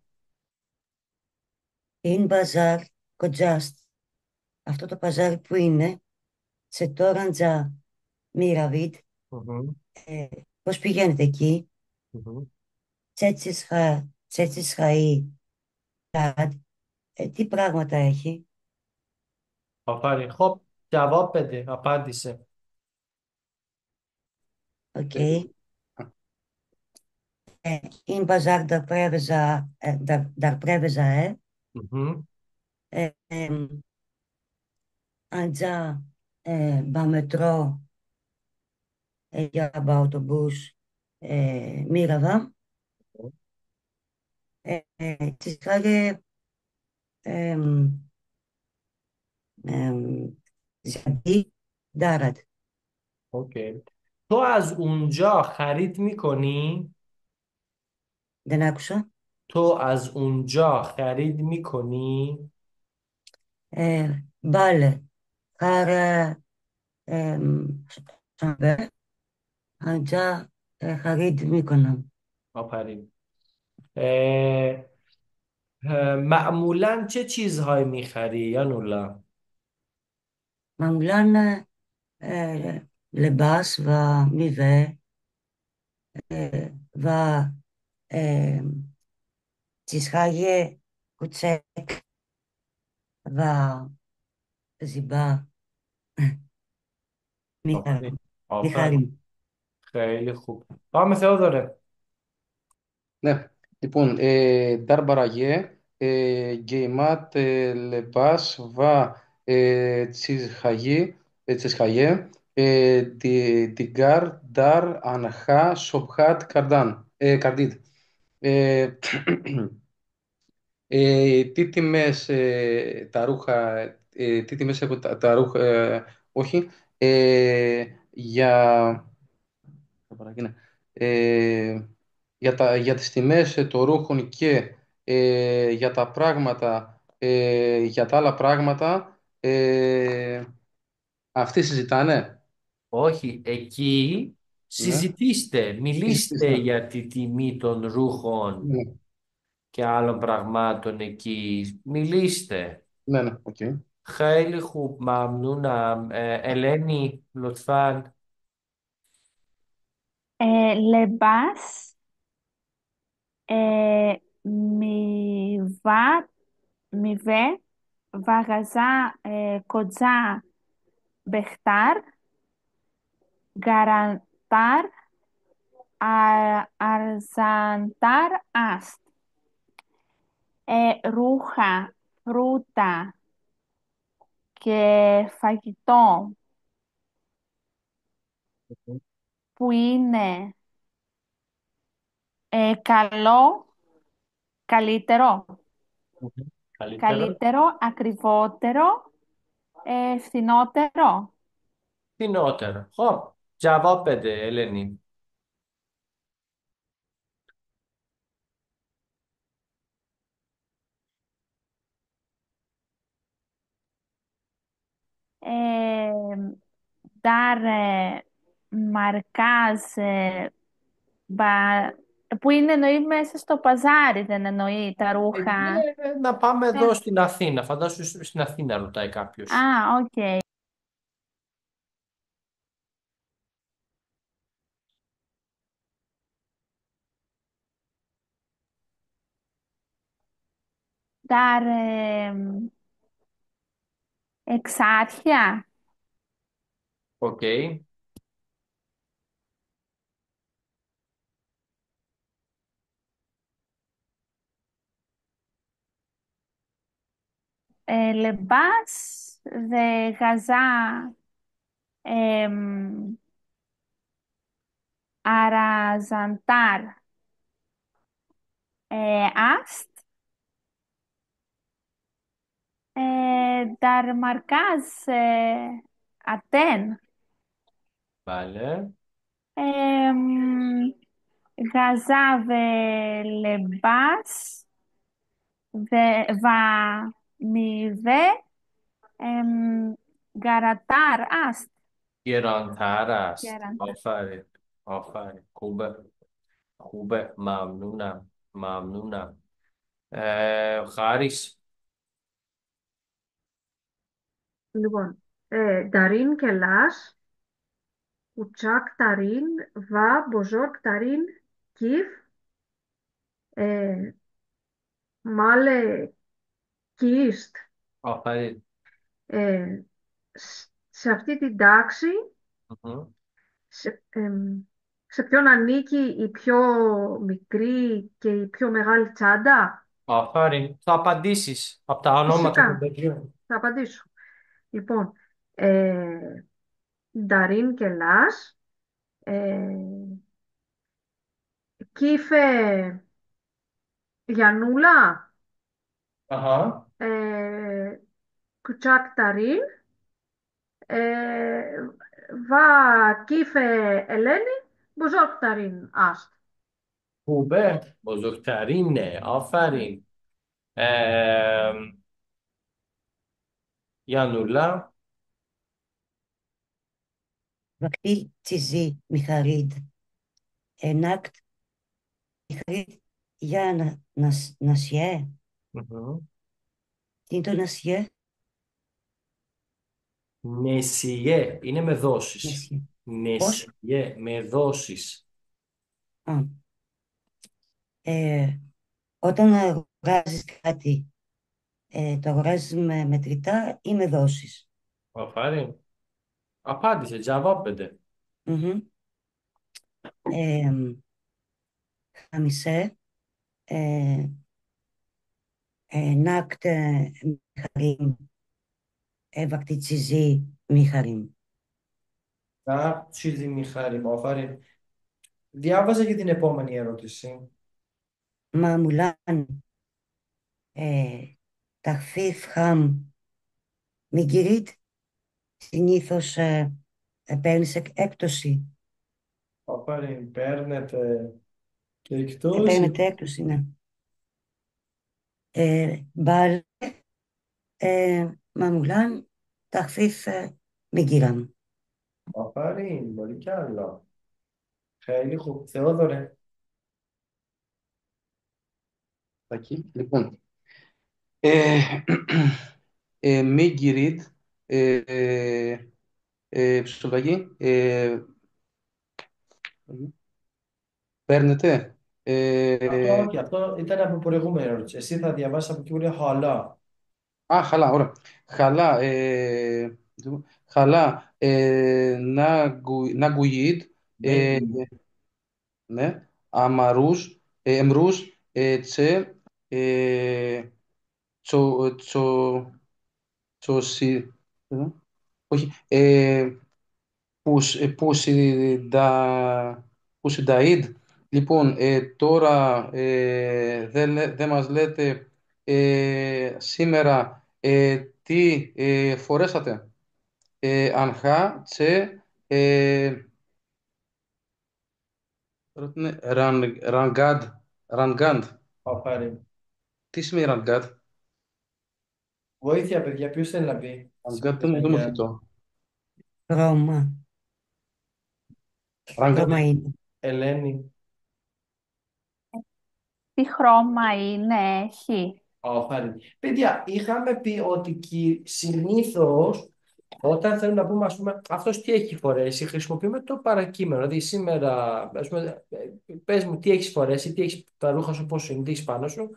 Είναι μπαζάρ κοντζάστ. Αυτό το παζάρι που είναι σε Τόραντζα Μίραβιτ. Μμμ, Πώς πηγαίνετε εκεί? μμμ. Τσέτσις Χαΐ. Τι πράγματα έχει? Αφάρι, χοπ, جواب بده, απάντησε. Οκ. Ε, Είναι μπαζάρ dar πρέβεζα, Μμμ. Αντζά μπαμετρό για μπαουτομπούς Μίραβα. Της χάρη زدی دارد. اوکی. تو از اونجا خرید میکنی؟ Δεν άκουσα. تو از اونجا خرید میکنی؟ بله. هر شنبه آنجا خرید میکنم. آفرین. اه، معمولا چه چیزهایی میخری یا نولا؟ معمولا اه، لباس و میوه و اه، چیزهای کوچک و زیبا آفرین. میخرم. آفرین. میخریم. خیلی خوب. Πάμε Θεόδωρε. Ναι. Λοιπόν, Νταρμπαραγέ, Γκέιματ, Λεπάς, Βα, Τσισχαγέ, Τιγκάρ, Νταρ, Αναχά, Σοπχάτ, Καρδίτ. Ε, τι τιμές τα ρούχα, τι τιμές έχουν τα ρούχα, όχι, για, ε, για τις τιμές των ρούχων και για τα πράγματα, για τα άλλα πράγματα, αυτοί συζητάνε. Όχι, εκεί Ναι, συζητήστε, μιλήστε συζητήστε. για τη τιμή των ρούχων Ναι, και άλλων πραγμάτων εκεί. Μιλήστε. ναι, ναι, οκ. خیلی خوب ممنونم النی لطفاً. لباس میوه میوه و غذا کجا بهتر گرانتر ارزانتر است. روخا فروتا και φαγητό που είναι καλό, καλύτερο, Mhm. Καλύτερο. καλύτερο, ακριβότερο, φθηνότερο. فیناتر. خب جواب بده النی. Ε, dar μαρκάζ που είναι εννοεί μέσα στο παζάρι, δεν εννοεί τα ρούχα. Να πάμε Ε, εδώ στην Αθήνα. Φαντάσου στην Αθήνα ρωτάει κάποιος. οκ. Dar εξάρχεια. Οκ. Λεμπάς, δε γαζά, εμ, αραζαντάρ, άστ, δαρμαρκάζ, ατέν, Βάλε. εμ, γαζά, δε λεμπάς, میوه گراتار است. گرانتر است. گرانتر. آفرین. آفرین. خوبه. خوبه. ممنونم. ممنونم. خاریش. Λοιπόν, Νταρίν και Λάς, Ουτσάκ Ταρίν, Βα Μποζόρκ Ταρίν, Κιφ, ε, Μάλε Κίστ. آفرین. Ε, σε αυτή την τάξη, Mhm. σε ποιον ανήκει η πιο μικρή και η πιο μεγάλη τσάντα? آفرین. Θα απαντήσεις από τα ονόματα των Φυσικά, παιδιών. θα απαντήσω. Λοιπόν, ε, Νταρίν και Λάς, ε, Κίφε Γιαννούλα, Αχα. ε, Κουτσάκ Ταρίν, ε, Βα Κίφε Ελένη, Μποζόκ Ταρίν Άστ. خوبه بزرگترینه. آفرین. ام، یانولا. وقتی چیزی میخرید نقد میخرید یا نسیه. مهم. Τι είναι το νασιέ? نسیه είναι με δόσεις. Νασιέ. Πώς? Νεσιέ με δόσεις. Α, ε, όταν αγοράζεις κάτι, το αγοράζεις με μετρητά ή με δόσεις? آفرین. απάντησε. جواب بده. Μμμ. Ε, χαμισέ, νακτ μιχαρίμ, βακτιτσιζή μιχαρίμ. Να چیزی میخریم. آفرین. διάβαζε και την επόμενη ερώτηση. Μαμουλάν, ταχφίφ χαμ, μιγκυρίτ, συνήθως παίρνεις έκπτωση. آفرین. παίρνετε και εκτόσεις. Παίρνετε έκπτωση, ναι. Μπάλε, μαμουλάν, ταχφίφ μιγκυράμ. آفرین. μπορεί κι άλλο. خیلی خوب. Θεόδωρε. Εκεί. Λοιπόν, ε, Μίγκυριτ, ψηφιακή, παίρνετε. Αυτό όχι. Αυτό ήταν από προηγούμενη ερώτηση. Εσύ θα διαβάσεις από εκεί που λέει χαλά. Χαλά, ωραία. Χαλά, χαλά, ναγκουίτ, Μέγι. ναι, αμαρούς, εμρούς, τσε, τσο, τσοσι, όχι, Πουσινταΐντ. Λοιπόν, τώρα δεν μας λέτε σήμερα τι φορέσατε. Ανχά, τσε, ραγκάντ. Ραγκάντ. آفرین. Τι σημαίνει ραγκάντ? Βοήθεια, παιδιά. Ποιος θέλει να πει. Ραγκάντ Σημαίνει δεν μου Ραγκάντ. έρχεται. Χρώμα. Ραγκάντ. Χρώμα είναι. Ελένη. Τι χρώμα είναι, έχει. Άφαρη. Παιδιά, είχαμε πει ότι συνήθως όταν θέλουμε να πούμε, ας πούμε, αυτός τι έχει φορέσει, χρησιμοποιούμε το παρακείμενο. Δηλαδή, σήμερα, ας πούμε, πες μου τι έχεις φορέσει, τι έχεις τα ρούχα σου, πώς είναι, τι έχεις πάνω σου.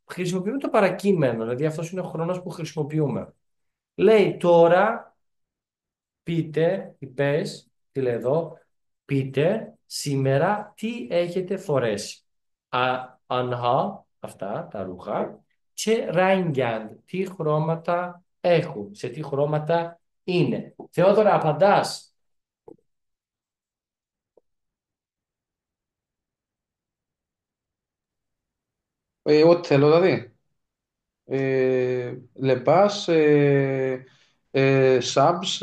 Χρησιμοποιούμε το παρακείμενο. Δηλαδή, αυτός είναι ο χρόνος που χρησιμοποιούμε. Λέει τώρα, πείτε, ή πες, τι λέει εδώ, πείτε σήμερα τι έχετε φορέσει. Ανχά, αυτά τα ρούχα, και ράγκιαντ, τι χρώματα έχουν, σε τι χρώματα είναι. Θεόδωρα, απαντάς. Ό,τι θέλω δηλαδή. Λεμπάς, σάμπς,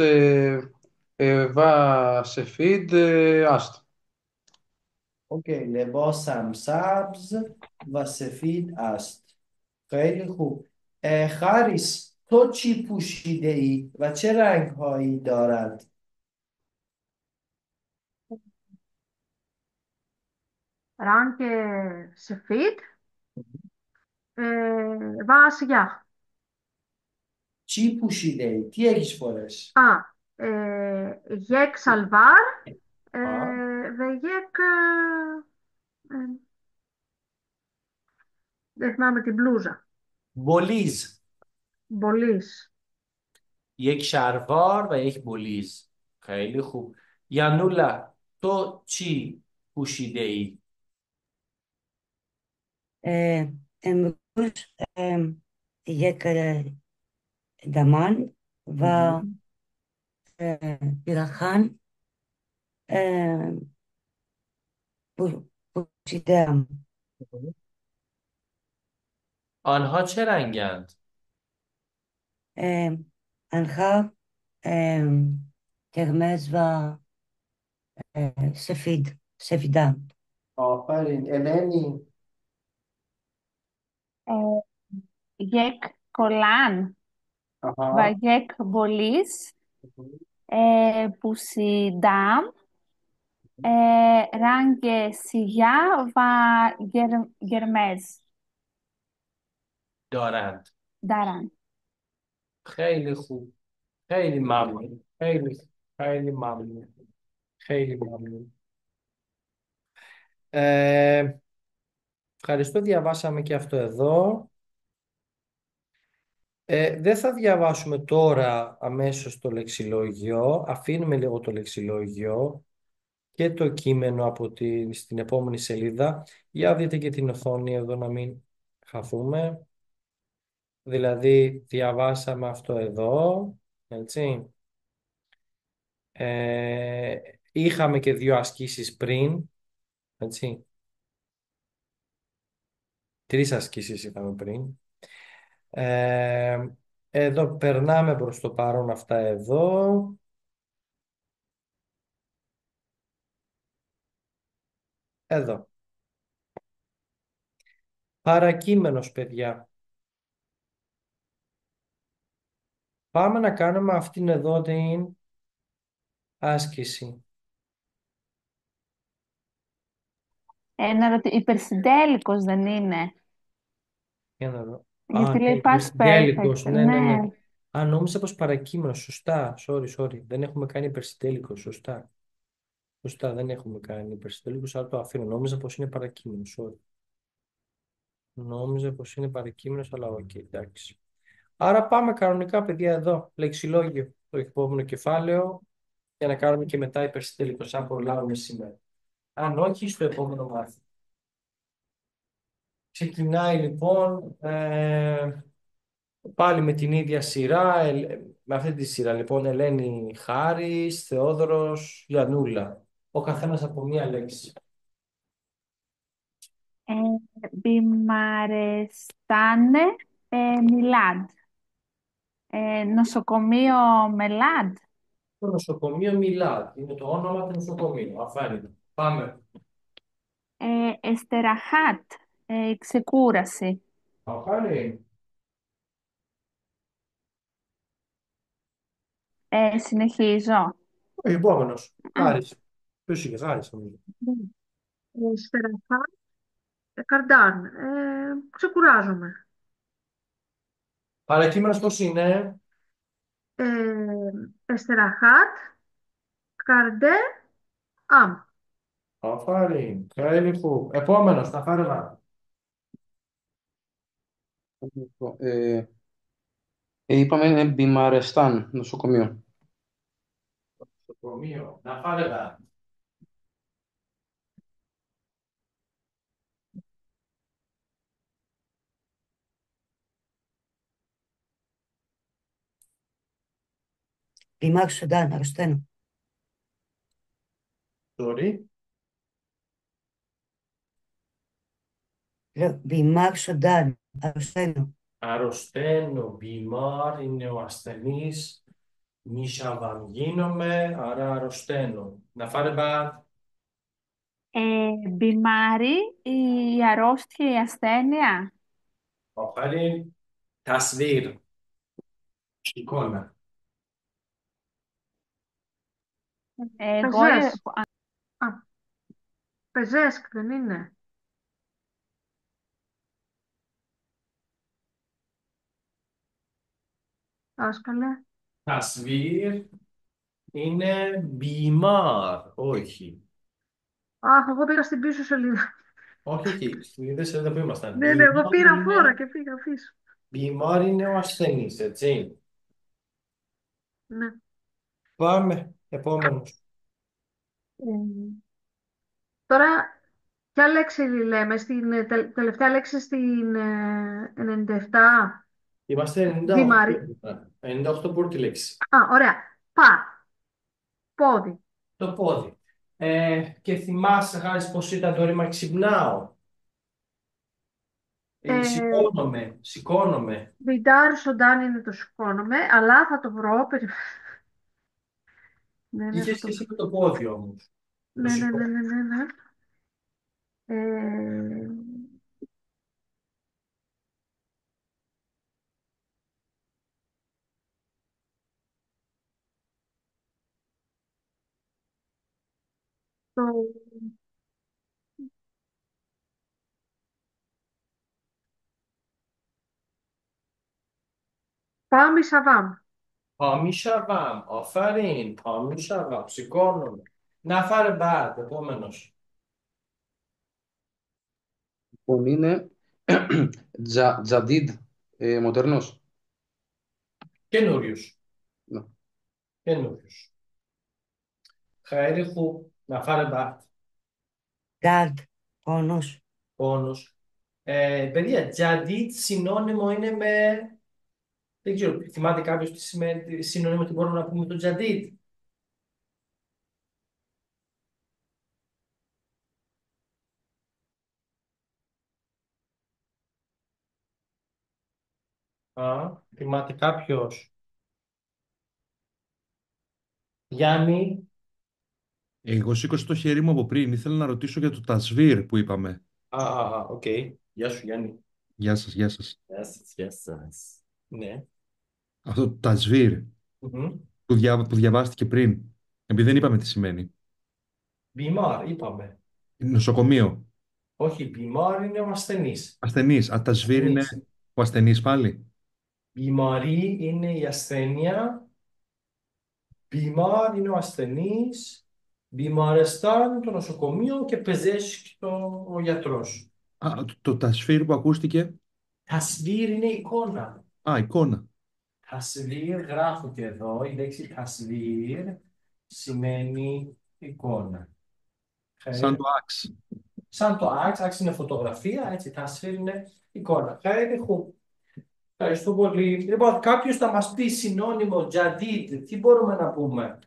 βα σε feed, άστο. اوکی لباسم سبز و سفید است. خیلی خوب. خریس، تو چی پوشیده ای و چه رنگ هایی دارد؟ Ραν και σεφίτ, βασιλιά. چی پوشیده ای؟ τι έχεις φορέσει? Α, γεκ σαλβάρ, Α, δε γεκ, δεν θυμάμαι την μπλούζα. بولیز. Μπολής. یک شلوار و یک بولیز. خیلی خوب. یانولا، تو چی پوشیده ای؟ امروز یک دمان و مهم. پیراهن پوشیدم. آنها چه رنگند؟ آنها قرمز و سفید سفیدم. Πάρει. Ελένη. Ε, γεκ κολάν, Αχα. βαγεκ μπολίς, πουσιντάμ, ράγγε σιγιά, γερμέζ, Ντοράντ. νταράν. خیلی خوب. خیلی ممنون. خیلی ممنون. خیلی ممنون. Ε, ευχαριστώ, διαβάσαμε και αυτό εδώ. Δεν θα διαβάσουμε τώρα αμέσως το λεξιλόγιο. Αφήνουμε λίγο το λεξιλόγιο και το κείμενο στην επόμενη σελίδα. Για δείτε και την οθόνη εδώ να μην χαθούμε. Δηλαδή διαβάσαμε αυτό εδώ, έτσι. Είχαμε και δύο ασκήσεις πριν, έτσι. Τρεις ασκήσεις είχαμε πριν. Ε, Εδώ περνάμε προς το παρόν αυτά εδώ. Εδώ. Παρακείμενος, παιδιά. Πάμε να κάνουμε αυτήν εδώ την άσκηση. Υπερσυντέλικος δεν είναι. Για να δω. Α, Γιατί ναι, λέει past perfect. υπερσυντέλικος. Ναι, ναι, ναι. Ναι. Α, νόμιζα πως παρακείμενο. Σωστά. Sorry. Δεν έχουμε κάνει υπερσυντέλικο. Σωστά. Σωστά. Δεν έχουμε κάνει υπερσυντέλικο, αλλά το αφήνω. Νόμιζα πως είναι παρακείμενο. Sorry. Νόμιζα πως είναι παρακείμενο, αλλά οκ, εντάξει. Άρα πάμε κανονικά, παιδιά, εδώ. Λεξιλόγιο. Το επόμενο κεφάλαιο. Για να κάνουμε και μετά υπερσυντέλικο, αν προλάβουμε σήμερα. Αν όχι, στο επόμενο μάθημα. Ξεκινάει λοιπόν πάλι με την ίδια σειρά, με αυτή τη σειρά λοιπόν, Ελένη Χάρης, Θεόδωρος, Γιαννούλα. Ο καθένας από μία λέξη. Ε, Μπιμαρεστάνε, Μιλάντ. Νοσοκομείο Μελάντ. Το νοσοκομείο Μιλάτ είναι το όνομα του νοσοκομείου. Αφάνεται. Πάμε. Εστεραχάτ, ξεκούραση. Αφάνει. Συνεχίζω. Ο επόμενος. Α, Χάρης. Ποιος είχε, Χάρης νομίζω. Στεραχά, καρντάν. Ξεκουράζομαι. Παρακείμενος πώς είναι. Εστεραχάτ, καρντέ, αμ. Αφάνει. Χαίρι. Επόμενος. Θα φάρε να. Είπαμε είναι Μπιμαρεστάν, νοσοκομείο. Νοσοκομείο. Να φάρε να. Μπιμάρ Σουντάν, αρρωσταίνω. Sorry. Λέω, Μπιμάρ Σουντάν, αρρωσταίνω. Αρρωσταίνω, μπιμάρ είναι ο ασθενής, μη γίνομαι, άρα αρρωσταίνω. Να φάρε μπα, Μπιμάρι, η αρρώστια, η ασθένεια. φάρει τασβήρ, εικόνα. Εγώ, Πεζές. Α, πεζέσκ δεν είναι. Άσκαλε. Τασβήρ είναι μπιμάρ, όχι. Αχ, εγώ πήγα στην πίσω σελίδα. Όχι, στην ίδια σελίδα που ήμασταν. Ναι, ναι, εγώ πήρα φόρα Είναι, και πήγα πίσω. μπιμάρ είναι ο ασθενής, έτσι. Ναι. Πάμε, επόμενος. Ε, Τώρα, ποια λέξη λέμε, στην τελευταία λέξη στην 97. Είμαστε 98. Βημαρή. 98 πρώτη λέξη. Α, ωραία. Πα. Πόδι. Το πόδι. Και θυμάσαι, Χάρης, πώς ήταν το ρήμα ξυπνάω. Ε, Σηκώνομαι. Βιντάρ Σοντάν είναι το σηκώνομαι, αλλά θα το βρω. Ναι, ναι, Είχε θα το σχέση βρω. με το πόδι όμως. Το Ναι, ναι, ναι, σηκώ. ναι, ναι, ναι. Ε, το πάμε σαβάμ. Παμίσαβαμ, αφαρίν, παμίσαβαμ, σηκώνομαι. Να φάρε μπάτ, επόμενος. Λοιπόν, είναι Τζαντίδ, μοντέρνος. Καινούριος, Ναι. καινούριος. Χαέριχου, να φάρε μπάτ, Dad, πόνος. πόνος. Παιδιά, τζαντίτ συνώνυμο είναι με... Δεν ξέρω, θυμάται κάποιος τι σημαίνει τι συνώνυμο τι μπορούμε να πούμε με το τζαντίτ. Θυμάται κάποιος. Γιάννη. Εγώ σήκωσα το χέρι μου από πριν. Ήθελα να ρωτήσω για το τασβήρ που είπαμε. Οκ. Γεια σου, Γιάννη. Γεια σας, γεια σας. Γεια σας, γεια σας. Ναι. Αυτό το τασβήρ Μμμ. που διαβάστηκε πριν. Επειδή δεν είπαμε τι σημαίνει. Μπιμάρ, είπαμε. Νοσοκομείο. Όχι, μπιμάρ είναι ο ασθενής. Ασθενής. Α, τασβήρ είναι Ασθενής. ο ασθενής πάλι. Μπιμαρή είναι η ασθένεια. Μπιμάρ είναι ο ασθενής. Μπιμαρεστάν είναι το νοσοκομείο και πεζέσκι ο γιατρός. Α, το τασβήρ που ακούστηκε. Τασβήρ είναι εικόνα. Α, εικόνα. Τασβήρ γράφεται εδώ. Η λέξη τασβήρ σημαίνει εικόνα. Σαν το άξ. Σαν το άξ είναι φωτογραφία, έτσι, τασβήρ είναι εικόνα. Ευχαριστώ πολύ. Λοιπόν, κάποιος θα μας πει συνώνυμο τζαντίδ, τι μπορούμε να πούμε.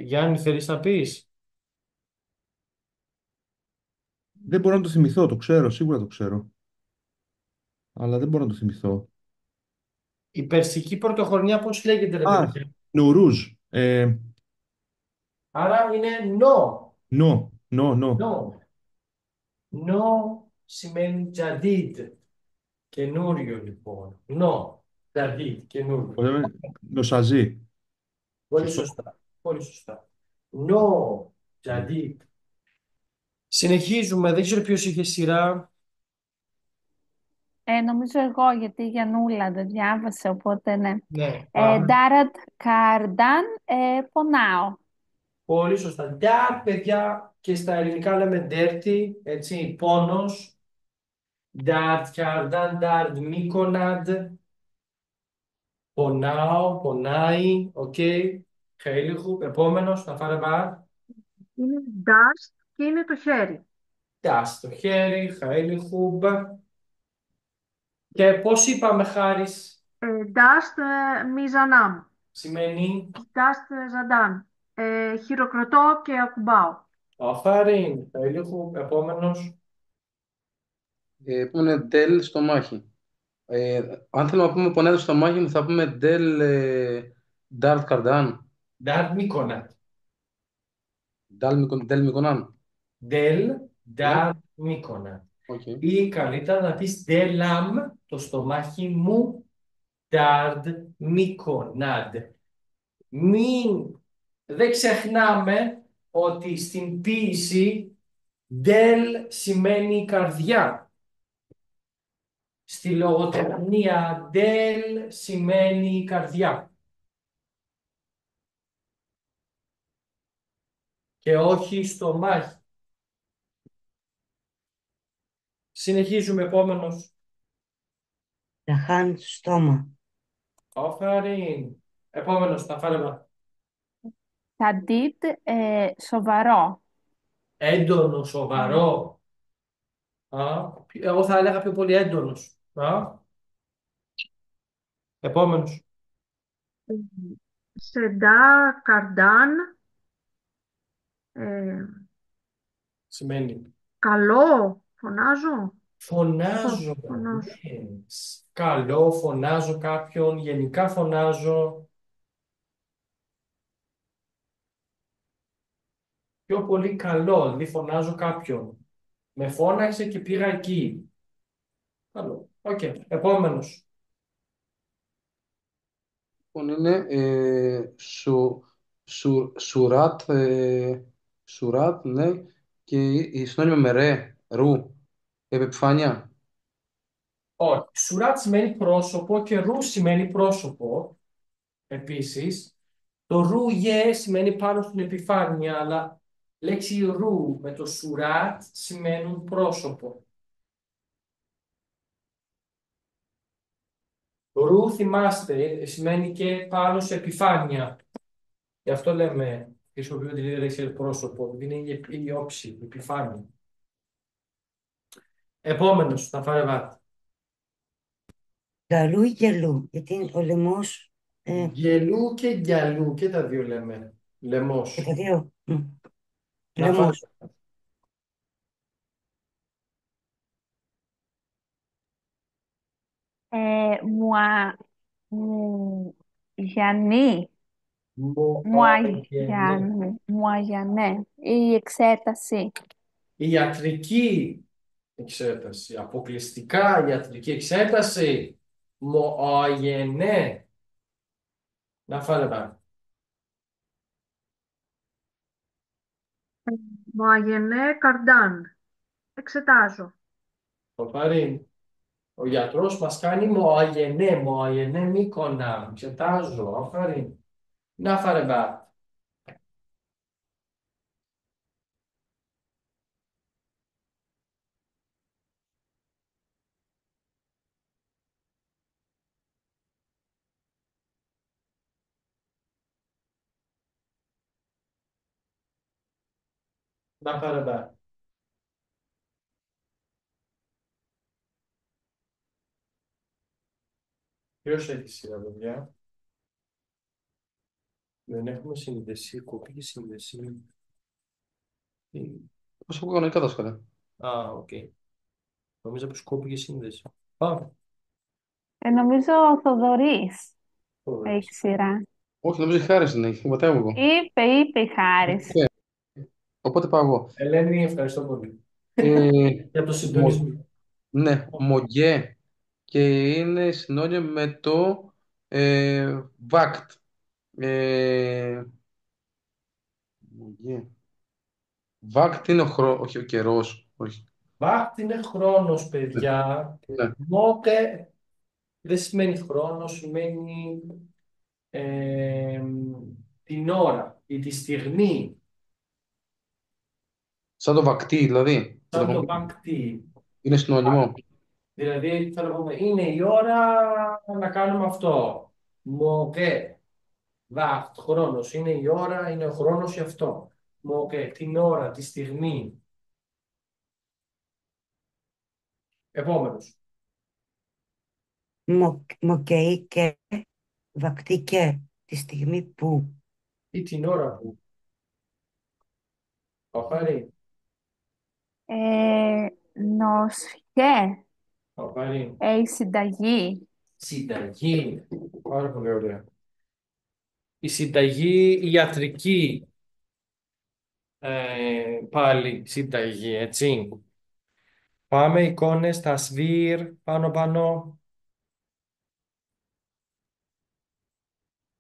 Γιάννη, θέλεις να πεις. Δεν μπορώ να το θυμηθώ. Το ξέρω, σίγουρα το ξέρω. Αλλά δεν μπορώ να το θυμηθώ. Η περσική πρωτοχρονιά πώς λέγεται, ρε Α, παιδιά. νουρούζ. Άρα είναι νο. Νο, νο, νο. Νο. Νο σημαίνει τζαντίδ. Καινούριο λοιπόν. Νο. Τζαντίδ, καινούριο. Νοσαζί. Πολύ Σωστό. σωστά. Πολύ σωστά. Νο. Τζαντίδ. Συνεχίζουμε. Δεν ξέρω ποιος είχε σειρά. Νομίζω εγώ, γιατί η Γιαννούλα δεν διάβασε, οπότε ναι. Ναι, πάμε. Ντάρατ Καρντάν, πονάω. Πολύ σωστά. Ντάρ, παιδιά, και στα ελληνικά λέμε dirty, έτσι, πόνος. Ντάρτ, καρδάν, ντάρτ, μίκοναντ. Πονάω, πονάει, οκ. Χαίλιχου, επόμενος, θα φάρε μπαρ. Είναι dust και είναι το χέρι. Ντάρ στο χέρι, χαίλιχου. Και πώς είπαμε, Χάρης, Dust μιζανάμ. σημαίνει Dust ζαντάν. Χειροκροτώ και ακουμπάω. αφάριν, χαίλιχου, επόμενος. Που είναι ντέλ στο μάχη. Αν θέλουμε να πούμε πονέδο στο μάχη μου, θα πούμε ντέλ ντάρτ καρντάν. Ντάρτ, μίκοναντ. Ντέλ μικονάν. Ντέλ, Ναι, ντάρτ, μίκοναντ. οκ. Ή καλύτερα να πεις ντελαμ, το στομάχι μου, ντάρντ, μίκοναντ. Δεν ξεχνάμε ότι στην ποίηση ντελ σημαίνει καρδιά. Στη λογοτεχνία ντελ σημαίνει καρδιά. Και όχι στομάχι. Συνεχίζουμε επόμενος. Ταχάν, στόμα. Όφαριν. Επόμενος, τα φάρεμα. Ταντίτ, σοβαρό. Έντονο, σοβαρό. Εγώ θα έλεγα πιο πολύ έντονος. Επόμενος. Σεντά καρντάν. Σημαίνει Καλό. Φωνάζω. Φωνάζω, Φωνάζω. ναι. Καλό, φωνάζω κάποιον, γενικά φωνάζω. Πιο πολύ καλό, δηλαδή φωνάζω κάποιον. Με φώναξε και πήγα εκεί. Καλό. Οκ. Επόμενος. Λοιπόν, είναι σουράτ, σουράτ, ναι, και η συνώνυμο με ρε, ρου, επιφάνεια. Όχι. Σουράτ σημαίνει πρόσωπο και ρου σημαίνει πρόσωπο. Επίσης, το ρούγε σημαίνει πάνω στην επιφάνεια, αλλά λέξη ρου με το σουράτ σημαίνουν πρόσωπο. Το ρου, θυμάστε, σημαίνει και πάνω σε επιφάνεια. Γι' αυτό λέμε, χρησιμοποιούμε την ίδια λέξη πρόσωπο, επειδή είναι η όψη, η επιφάνεια. Επόμενος, θα φάρε βάτη. Γαλού ή γελού, γιατί ο λαιμός Γελού και γυαλού, και τα δύο λέμε. και Λαιμός. τα δύο. Να φάρε. Λαιμός. Μουα, μου, Γιαννή, Μοαγενέ. Μουαγιανέ, η εξέταση. Η ιατρική εξέταση, αποκλειστικά ιατρική εξέταση, μοαγενέ. Να φάρε βάτη. Μοαγενέ καρντάν. Εξετάζω. Το πάρει. Ο γιατρός μας κάνει μοαγενέ μήκονα. Εξετάζω, αφάρει. Να φάρε βάτη. Να φάρε βάτη. Ποιος έχει σειρά, παιδιά? Δεν έχουμε σύνδεση, κοπή σύνδεση. Πώς έχω κανονικά τα σχόλια. Α, οκ. Νομίζω πως κόπηκε η σύνδεση. Πάμε. Νομίζω ο Θοδωρής Ωραία. έχει σειρά. Όχι, νομίζω η Χάρης την έχει, πατέρα μου εγώ. Είπε η Χάρης. Οπότε πάω εγώ. Ελένη, ευχαριστώ πολύ Ε, για το μο- συντονισμό. ναι, μογέ, και είναι συνώνυμο με το βάκτ. Μογέ. Βάκτ είναι όχι ο καιρός. Όχι. Βάχτη είναι χρόνος, Ναι, παιδιά. ναι. Μόκε δεν σημαίνει χρόνο, σημαίνει ε, την ώρα ή τη στιγμή. Σαν το βακτή, δηλαδή. Θα το Σαν το πούμε. βακτή. Είναι συνώνυμο. Δηλαδή, θέλω να πούμε, είναι η ώρα να κάνουμε αυτό. Μόκε. Βάχτ, χρόνος. Είναι η ώρα, είναι ο χρόνος γι' αυτό. Μόκε, την ώρα, τη στιγμή. Επόμενος. Μοκαίει και βακτή και τη στιγμή που Ή την ώρα που. Παπάρι. Νοσχέ, Παπάρι. η συνταγή. Συνταγή. Πάρα πολύ ωραία. Η συνταγή, η ιατρική. Πάλι συνταγή, έτσι. Πάμε εικόνες, τα σβήρ, πάνω.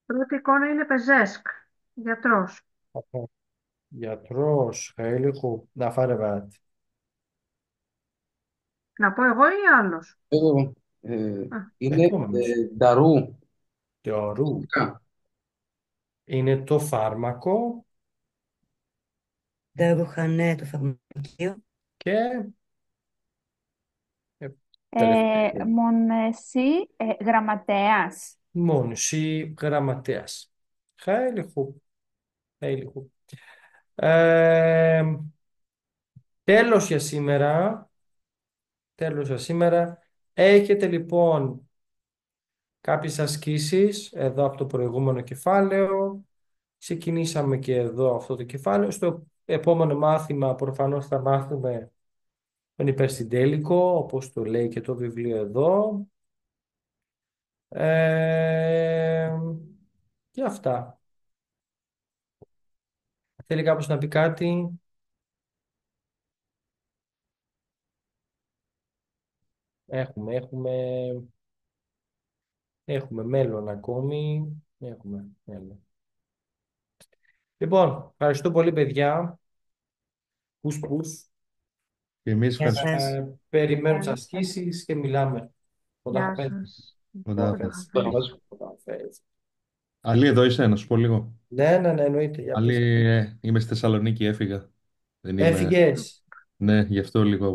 Πρώτη εικόνα είναι πεζέσκ. Γιατρός. Γιατρός, χαίλιχου, να φάρε βάτη. Να πω εγώ ή άλλος? Εγώ, Α, είναι Επόμενος. νταρού. Θεωρού. Κα. Είναι το φάρμακο δεν ρουχανέ το φαρμακείο. και τελευταίο. Μονεσί, γραμματέας. Μόνση γραμματέας. Χαίλιχου. Ε, τέλος για σήμερα. Τέλος για σήμερα. Έχετε λοιπόν κάποιες ασκήσεις εδώ από το προηγούμενο κεφάλαιο. Ξεκινήσαμε και εδώ αυτό το κεφάλαιο. Στο επόμενο μάθημα προφανώς θα μάθουμε τον υπερσυντέλικο, όπως το λέει και το βιβλίο εδώ. Ε, και αυτά. Θέλει κάποιος να πει κάτι? Έχουμε μέλλον ακόμη. Έχουμε μέλλον. Λοιπόν, ευχαριστώ πολύ παιδιά. Πους πους. Και εμείς Γεια ευχαριστούμε. σας. Περιμένω τις ασκήσεις και μιλάμε. Γεια Κοντά σας. Κοντά. Κοντά. Αλή, εδώ είσαι, να σου πω λίγο. Ναι, εννοείται. Για Αλή, πες. είμαι στη Θεσσαλονίκη, έφυγα. Δεν είμαι. Έφυγες. Ναι, γι' αυτό λίγο